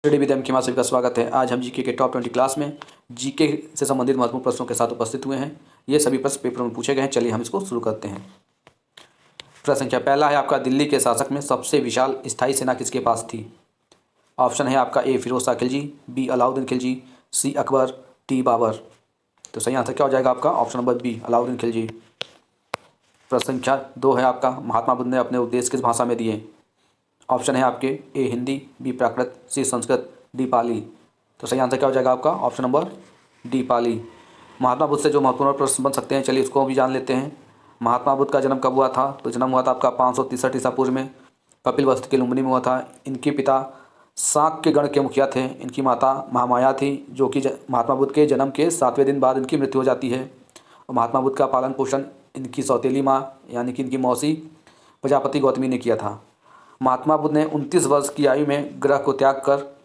Study with M के सभी का स्वागत है। आज हम जीके के टॉप 20 क्लास में जीके से संबंधित महत्वपूर्ण प्रश्नों के साथ उपस्थित हुए हैं। ये सभी प्रश्न पेपर में पूछे गए हैं। चलिए हम इसको शुरू करते हैं। प्रश्न संख्या पहला है आपका, दिल्ली के शासक में सबसे विशाल स्थायी सेना किसके पास थी? ऑप्शन है आपका A Firoz Shah Khilji, B Alauddin Khilji, C Akbar, D Babur. तो सही आंसर क्या हो जाएगा आपका? Option number B Alauddin Khilji. प्रश्न संख्या 2 है आपका, महात्मा बुद्ध ने अपने उपदेश किस भाषा में दिए? ऑप्शन है आपके ए हिंदी, बी प्राकृत, सी संस्कृत, डी पाली। तो सही आंसर क्या हो जाएगा आपका? ऑप्शन नंबर डी पाली। महात्मा बुद्ध से जो महत्वपूर्ण प्रश्न बन सकते हैं, चलिए उसको भी जान लेते हैं। महात्मा बुद्ध का जन्म कब हुआ था? तो जन्म हुआ था आपका 563 ईसा पूर्व में, कपिलवस्तु के लुम्बिनी में हुआ था। इनके पिता शाक्य गण के मुखिया थे। इनकी माता महामाया थी, जो कि महात्मा बुद्ध के जन्म के 7वें दिन बाद इनकी मृत्यु हो जाती है। और महात्मा बुद्ध का पालन पोषण इनकी सौतेली माँ यानी कि इनकी मौसी प्रजापति गौतमी ने किया था। महात्मा बुद्ध ने 29 वर्ष की आयु में ग्रह को त्याग कर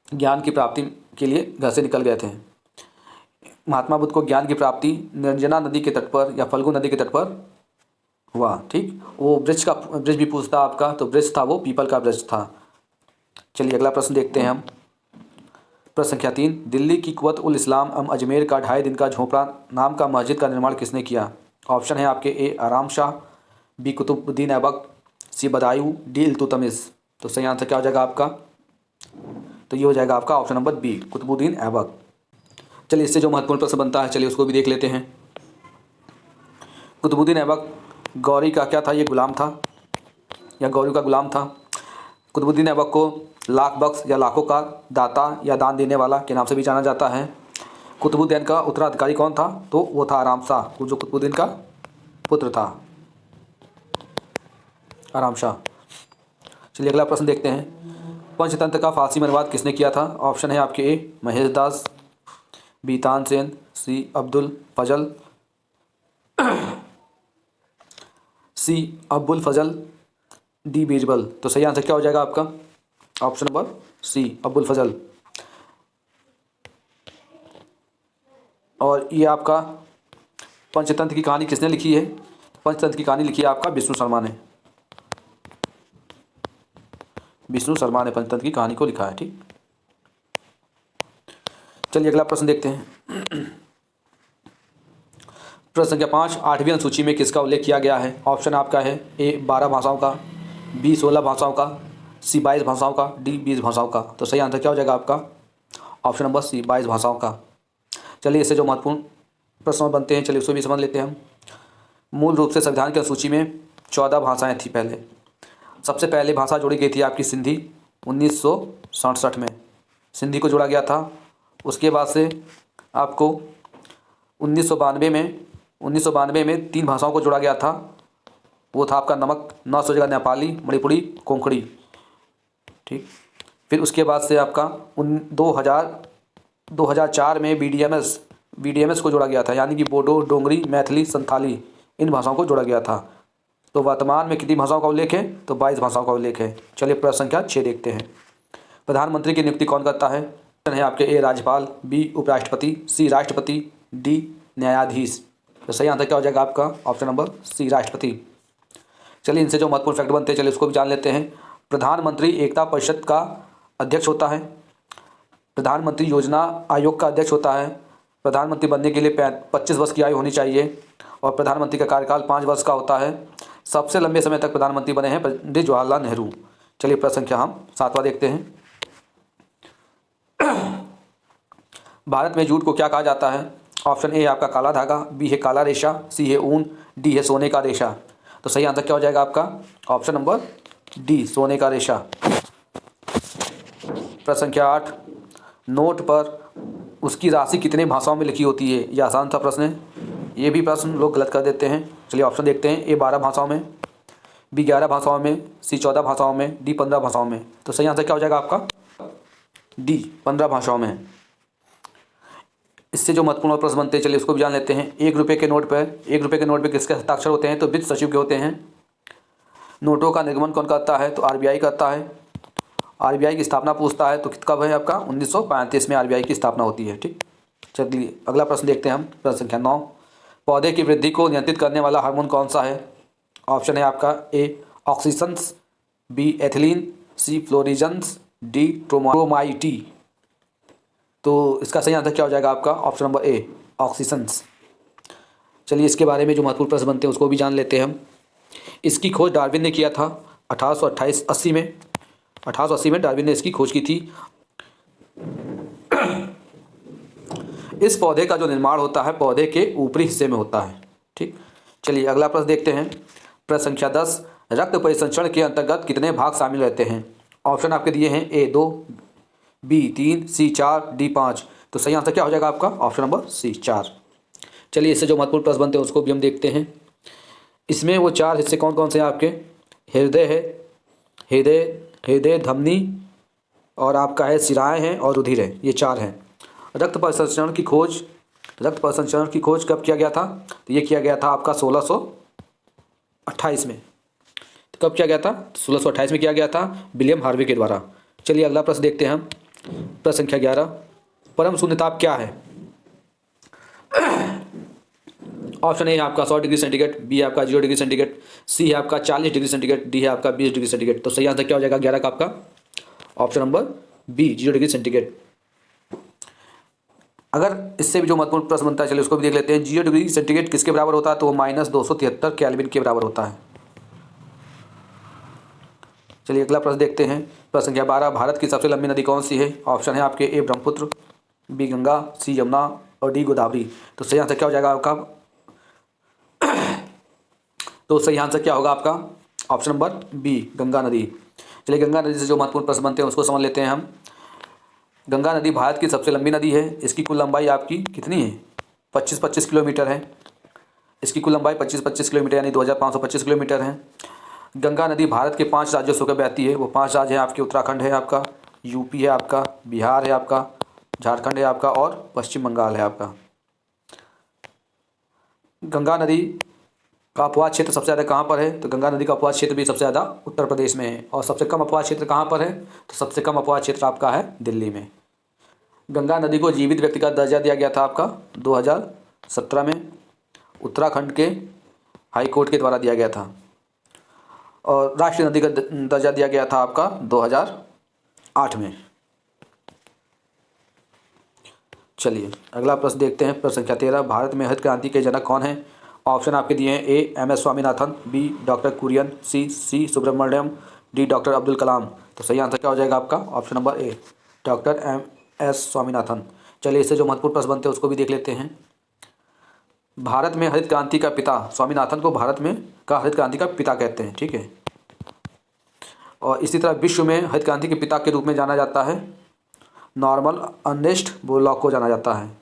ज्ञान की प्राप्ति के लिए घर से निकल गए थे। महात्मा बुद्ध को ज्ञान की प्राप्ति निरंजना नदी के तट पर या फल्गु नदी के तट पर हुआ। ठीक, वो वृक्ष भी पूछता आपका, तो वृक्ष था वो पीपल का वृक्ष था। चलिए अगला प्रश्न देखते हैं हम। प्रश्न संख्या 3, दिल्ली की कुवत उल इस्लाम एवं अजमेर का 2.5 दिन का झोपड़ा नाम का मस्जिद का निर्माण किसने किया? ऑप्शन है आपके ए आराम शाह, बी कुतुबुद्दीन ऐबक, सी बदायूं, डी इल्तुतमिश। तो सही आंसर क्या हो जाएगा आपका? तो ये हो जाएगा आपका option number B Qutbuddin Aibak. चलिए इससे जो महत्वपूर्ण प्रश्न बनता है, चलिए उसको भी देख लेते हैं। कुतुबुद्दीन ऐबक गौरी का क्या था? ये गुलाम था या गौरी का गुलाम था। कुतुबुद्दीन ऐबक को लाख बख्श या लाखों का दाता या दान देने वाला के नाम से भी जाना जाता है। कुतुबुद्दीन का उत्तराधिकारी कौन था? तो वो था आराम शाह, जो कुतुबुद्दीन का पुत्र था, आराम शाह। चलिए अगला प्रश्न देखते हैं। पंचतंत्र का फारसी में अनुवाद किसने किया था? ऑप्शन है आपके ए महेश दास, बी तानसेन, सी अब्दुल फजल, डी बीरबल। तो सही आंसर क्या हो जाएगा आपका? ऑप्शन नंबर सी अब्दुल फजल। और ये आपका पंचतंत्र की कहानी किसने लिखी है? पंचतंत्र की कहानी लिखी है आपका विष्णु शर्मा ने। विष्णु शर्मा ने पंचतंत्र की कहानी को लिखा है। ठीक, चलिए अगला प्रश्न देखते हैं। प्रश्न संख्या 5, 8वीं अनुसूची में किसका उल्लेख किया गया है? ऑप्शन आपका है ए 12 भाषाओं का, बी 16 भाषाओं का, सी 22 भाषाओं का, डी 20 भाषाओं का। तो सही आंसर क्या हो जाएगा आपका? ऑप्शन नंबर सी 22 भाषाओं का। चलिए इससे जो महत्वपूर्ण प्रश्न बनते हैं, चलिए उसको भी समझ लेते हैं हम। मूल रूप से संविधान की अनुसूची में 14 भाषाएं थी पहले। सबसे पहले भाषा जोड़ी गई थी आपकी सिंधी, 1967 में सिंधी को जोड़ा गया था। उसके बाद से आपको 1992 में 3 भाषाओं को जोड़ा गया था। वो था आपका नमक, 900 जगह नेपाली, मणिपुरी, कोंकणी। ठीक, फिर उसके बाद से आपका 2004 में बीडीएमएस को जोड़ा गया था, यानी कि बोडो, डोंगरी, मैथिली, संथाली, इन भाषाओं को जोड़ा गया था। तो वर्तमान में कितनी भाषाओं का उल्लेख है? तो 22 भाषाओं का उल्लेख है। चलिए प्रश्न संख्या 6 देखते हैं। प्रधानमंत्री की नियुक्ति कौन करता है? ऑप्शन है आपके ए राज्यपाल, बी उपराष्ट्रपति, सी राष्ट्रपति, डी न्यायाधीश। तो सही आंसर क्या हो जाएगा आपका? ऑप्शन नंबर सी राष्ट्रपति। चलिए इनसे जो महत्वपूर्ण फैक्ट बनते हैं, चलिए उसको भी जान लेते हैं। प्रधानमंत्री एकता परिषद का अध्यक्ष होता है, प्रधानमंत्री योजना आयोग का अध्यक्ष होता है। प्रधानमंत्री बनने के लिए 25 वर्ष की आयु होनी चाहिए और प्रधानमंत्री का कार्यकाल 5 वर्ष का होता है। सबसे लंबे समय तक प्रधानमंत्री बने हैं पंडित जवाहरलाल नेहरू। चलिए प्रश्न संख्या हम 7वां देखते हैं। भारत में जूट को क्या कहा जाता है? ऑप्शन ए आपका काला धागा, बी है काला रेशा, सी है ऊन, डी है सोने का रेशा। तो सही आंसर क्या हो जाएगा आपका? ऑप्शन नंबर डी सोने का रेशा। प्रश्न संख्या 8, नोट पर उसकी राशि कितने भाषाओं में लिखी होती है? यह आसान सा प्रश्न है, ये भी प्रश्न लोग गलत कर देते हैं। चलिए ऑप्शन देखते हैं। ए 12 भाषाओं में, बी 11 भाषाओं में, सी 14 भाषाओं में, डी 15 भाषाओं में। तो सही आंसर क्या हो जाएगा आपका? डी 15 भाषाओं में। इससे जो महत्वपूर्ण प्रश्न बनते हैं, चलिए उसको भी जान लेते हैं। 1 रुपये के नोट पर किसके हस्ताक्षर होते हैं? तो वित्त सचिव के होते हैं। नोटों का निर्गमन कौन करता है? तो आरबीआई करता है। आरबीआई की स्थापना पूछता है तो कब है आपका? 1935 में आरबीआई की स्थापना होती है। ठीक, चलिए अगला प्रश्न देखते हैं हम। प्रश्न संख्या 9, पौधे की वृद्धि को नियंत्रित करने वाला हार्मोन कौन सा है? ऑप्शन है आपका ए ऑक्सीसंस, बी एथिलीन, सी फ्लोरिजन्स, डी क्रोमाइटी। तो इसका सही आंसर क्या हो जाएगा आपका? ऑप्शन नंबर ए, ऑक्सीजन्स। चलिए इसके बारे में जो महत्वपूर्ण प्रश्न बनते हैं उसको भी जान लेते हैं हम। इसकी खोज डार्विन ने किया था 1880 में। 1880 में डार्विन ने इसकी खोज की थी। इस पौधे का जो निर्माण होता है पौधे के ऊपरी हिस्से में होता है। ठीक, चलिए अगला प्रश्न देखते हैं। प्रश्न संख्या 10, रक्त परिसंचरण के अंतर्गत कितने भाग शामिल रहते हैं? ऑप्शन आपके दिए हैं ए 2, बी 3, सी 4, डी 5। तो सही आंसर क्या हो जाएगा आपका? Option number C 4। चलिए इससे जो महत्वपूर्ण प्रश्न बनते हैं उसको भी हम देखते हैं। इसमें वो 4 हिस्से कौन कौन से हैं आपके? हृदय है, हृदय हृदय धमनी, और आपका है शिराएँ हैं, और रुधिर है। ये 4 हैं। रक्त परिसंचरण की खोज कब किया गया था? तो ये किया गया था आपका 1628 में। तो कब किया गया था? 1628 में किया गया था विलियम हार्वे के द्वारा। चलिए अगला प्रश्न देखते हैं हम। प्रश्न संख्या 11, परम शून्यताप क्या है? ऑप्शन ए है आपका 100 डिग्री सेंटीग्रेड, बी है आपका 0 डिग्री सेंटीग्रेड, सी है आपका 40 डिग्री सेंटीग्रेड, डी है आपका 20 डिग्री सेंटीग्रेड। तो सही आंसर क्या हो जाएगा 11 का आपका? Option number B, 0 degree centigrade. अगर इससे भी जो महत्वपूर्ण प्रश्न बनता है चलिए उसको भी देख लेते हैं। 0 डिग्री सेंटीग्रेड किसके बराबर होता है? तो वो -273 केल्विन के बराबर होता है। चलिए अगला प्रश्न देखते हैं। प्रश्न संख्या 12, भारत की सबसे लंबी नदी कौन सी है? ऑप्शन है आपके ए ब्रह्मपुत्र, बी गंगा, सी यमुना, और डी गोदावरी। तो सही आंसर क्या हो जाएगा आपका? तो सही आंसर क्या होगा आपका? ऑप्शन नंबर बी, गंगा नदी। चलिए गंगा नदी से जो महत्वपूर्ण प्रश्न बनते हैं उसको समझ लेते हैं हम। गंगा नदी भारत की सबसे लंबी नदी है। इसकी कुल लंबाई आपकी कितनी है? 25-25 किलोमीटर है। इसकी कुल लंबाई 25-25 किलोमीटर यानी 2525 किलोमीटर है। गंगा नदी भारत के 5 राज्यों से होकर बहती है। वो 5 राज्य हैं आपके, उत्तराखंड है आपका, यूपी है आपका, बिहार है आपका, झारखंड है आपका, और पश्चिम बंगाल है आपका। गंगा नदी का अपवाद क्षेत्र सबसे ज़्यादा कहाँ पर है? तो गंगा नदी का अपवाद क्षेत्र भी सबसे ज़्यादा उत्तर प्रदेश में है। और सबसे कम अपवाद क्षेत्र कहाँ पर है? तो सबसे कम अपवाद क्षेत्र आपका है दिल्ली में। गंगा नदी को जीवित व्यक्ति का दर्जा दिया गया था आपका 2017 में, उत्तराखंड के हाई कोर्ट के द्वारा दिया गया था। और राष्ट्रीय नदी का दर्जा दिया गया था आपका 2008 में। चलिए अगला प्रश्न देखते हैं। प्रश्न संख्या 13, भारत में हरित क्रांति के जनक कौन हैं? ऑप्शन आपके दिए हैं A M S Swaminathan, B doctor Kurien, C Subramaniam, D doctor Abdul Kalam. तो सही आंसर क्या हो जाएगा आपका? Option number A, doctor M S Swaminathan. चलिए इससे जो महत्वपूर्ण प्रश्न बनते हैं उसको भी देख लेते हैं। भारत में हरित क्रांति का पिता, स्वामीनाथन को भारत में का हरित क्रांति का पिता कहते हैं। ठीक है, और इसी तरह विश्व में हरित क्रांति के पिता के रूप में जाना जाता है नॉर्मन अर्नेस्ट बोरलॉग को जाना जाता है।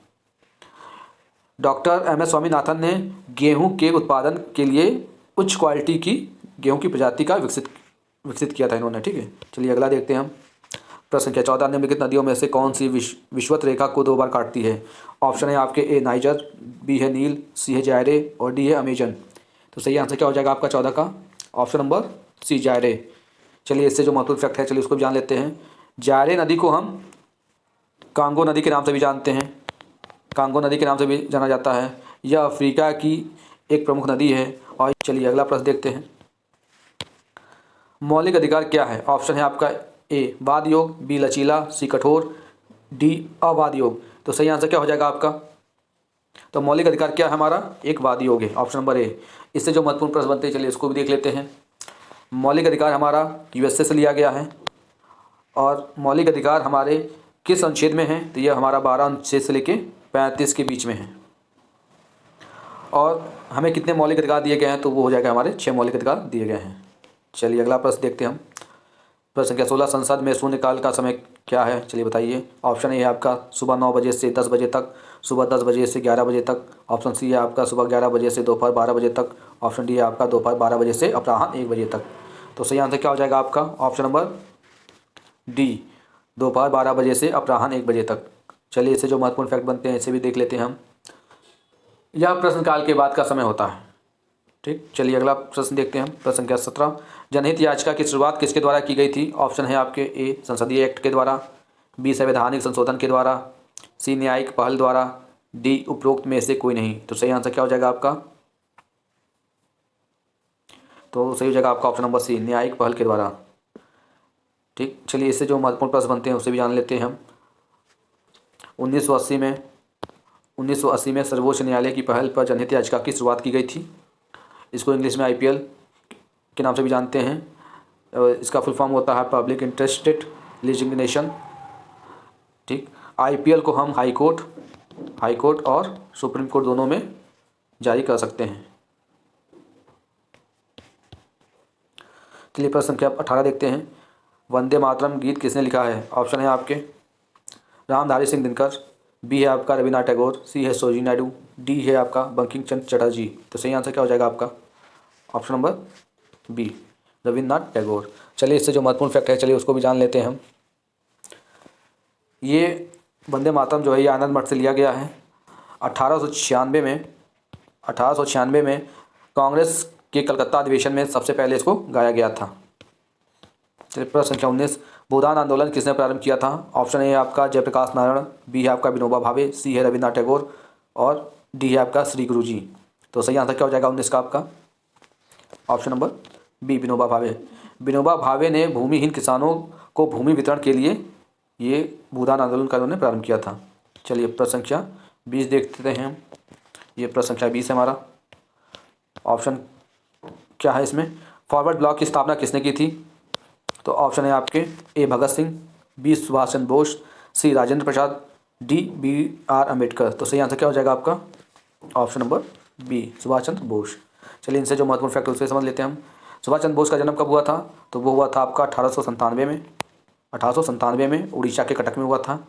डॉक्टर एम एस स्वामीनाथन ने गेहूं के उत्पादन के लिए उच्च क्वालिटी की गेहूं की प्रजाति का विकसित किया था इन्होंने। ठीक है, चलिए अगला देखते हैं हम। प्रश्न संख्या 14, निम्नलिखित नदियों में से कौन सी विषुवत रेखा को 2 बार काटती है? ऑप्शन है आपके ए नाइजर, बी है नील, सी है जायरे, और डी है अमेजन। तो सही आंसर क्या हो जाएगा आपका 14 का? Option number C, Zaire. चलिए इससे जो महत्वपूर्ण फैक्ट है चलिए उसको भी जान लेते हैं। जायरे नदी को हम कांगो नदी के नाम से भी जानते हैं, कांगो नदी के नाम से भी जाना जाता है। यह अफ्रीका की एक प्रमुख नदी है। और चलिए अगला प्रश्न देखते हैं। मौलिक अधिकार क्या है? ऑप्शन है आपका ए वाद योग, बी लचीला, सी कठोर, डी अवाद योग। तो सही आंसर क्या हो जाएगा आपका? तो मौलिक अधिकार क्या है हमारा? एक वाद योग है, ऑप्शन नंबर ए। इससे जो महत्वपूर्ण प्रश्न बनते हैं चलिए इसको भी देख लेते हैं। मौलिक अधिकार हमारा यूएसए से लिया गया है। और मौलिक अधिकार हमारे किस अनुच्छेद में है? तो यह हमारा 12 अनुच्छेद से लेके 35 के बीच में है। और हमें कितने मौलिक अधिकार दिए गए हैं? तो वो हो जाएगा हमारे 6 मौलिक अधिकार दिए गए हैं। चलिए अगला प्रश्न देखते हैं हम। प्रश्न संख्या 16, संसद में शून्यकाल का समय क्या है? चलिए बताइए। ऑप्शन ए है आपका सुबह 9 बजे से 10 बजे तक, सुबह 10 बजे से 11 बजे तक। ऑप्शन सी है आपका सुबह 11 बजे से दोपहर 12 बजे तक। ऑप्शन डी है आपका दोपहर 12 बजे से अपराह्न 1 बजे तक। तो सही आंसर क्या हो जाएगा आपका? ऑप्शन नंबर डी, दोपहर 12 बजे से अपराह्न 1 बजे तक। चलिए इससे जो महत्वपूर्ण फैक्ट बनते हैं इसे भी देख लेते हैं हम। यह प्रश्नकाल के बाद का समय होता है। ठीक, चलिए अगला प्रश्न देखते हैं हम। प्रश्न संख्या 17, जनहित याचिका की शुरुआत किसके द्वारा की गई थी? ऑप्शन है आपके ए संसदीय एक्ट के द्वारा, बी संवैधानिक संशोधन के द्वारा, सी न्यायिक पहल द्वारा, डी उपरोक्त में से कोई नहीं। तो सही आंसर क्या हो जाएगा आपका? तो सही हो जाएगा आपका ऑप्शन नंबर सी, न्यायिक पहल के द्वारा। ठीक, चलिए इससे जो महत्वपूर्ण प्रश्न बनते हैं उसे भी जान लेते हैं हम। 1980 में सर्वोच्च न्यायालय की पहल पर जनहित याचिका की शुरुआत की गई थी। इसको इंग्लिश में IPL के नाम से भी जानते हैं। इसका फुल फॉर्म होता है पब्लिक इंटरेस्टेड लिटिगेशन। ठीक, IPL को हम हाई कोर्ट और सुप्रीम कोर्ट दोनों में जारी कर सकते हैं। चलिए प्रश्न संख्या 18 देखते हैं। वंदे मातरम गीत किसने लिखा है? ऑप्शन है आपके रामधारी सिंह दिनकर, बी है आपका रविन्द्रनाथ टैगोर, सी है सरोजिनी नायडू, डी है आपका बंकिम चंद्र चटर्जी। तो सही आंसर क्या हो जाएगा आपका? Option number B, Rabindranath Tagore. चलिए इससे जो महत्वपूर्ण फैक्ट है चलिए उसको भी जान लेते हैं हम। ये वंदे मातरम जो है ये आनंद मठ से लिया गया है। 1896 में कांग्रेस के कलकत्ता अधिवेशन में सबसे पहले इसको गाया गया था। चलिए प्रश्न संख्या 19। भूदान आंदोलन किसने प्रारंभ किया था? ऑप्शन ए आपका जयप्रकाश नारायण, बी है आपका विनोबा भावे, सी है रविन्द्रनाथ टैगोर और डी है आपका श्री गुरु जी। तो सही आंसर क्या हो जाएगा 19 का आपका? Option number B, Vinoba Bhave. Vinoba Bhave ने भूमिहीन किसानों को भूमि वितरण के लिए ये भूदान आंदोलन का उन्होंने प्रारंभ किया था। चलिए प्रश्न संख्या 20 देखते हैं हम। ये प्रश्न संख्या 20 है हमारा। ऑप्शन क्या है इसमें? फॉरवर्ड ब्लॉक की स्थापना किसने की थी? तो ऑप्शन है आपके ए भगत सिंह, बी सुभाष चंद्र बोस, सी राजेंद्र प्रसाद, डी BR अम्बेडकर। तो सही आंसर क्या हो जाएगा आपका? Option number B, Subhash Chandra Bose. चलिए इनसे जो महत्वपूर्ण फैक्ट उसे समझ लेते हैं हम। सुभाष चंद्र बोस का जन्म कब हुआ था? तो वो हुआ था आपका 1897 में उड़ीसा के कटक में हुआ था।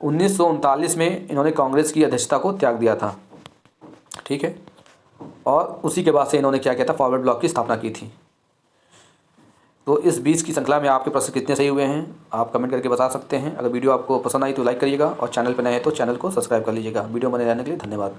1939 में इन्होंने कांग्रेस की अध्यक्षता को त्याग दिया था। ठीक है, और उसी के बाद से इन्होंने क्या किया था? फॉरवर्ड ब्लॉक की स्थापना की थी। तो इस 20 की श्रृंखला में आपके प्रश्न कितने सही हुए हैं आप कमेंट करके बता सकते हैं। अगर वीडियो आपको पसंद आई तो लाइक करिएगा और चैनल पर नए हैं तो चैनल को सब्सक्राइब कर लीजिएगा। वीडियो बने रहने के लिए धन्यवाद।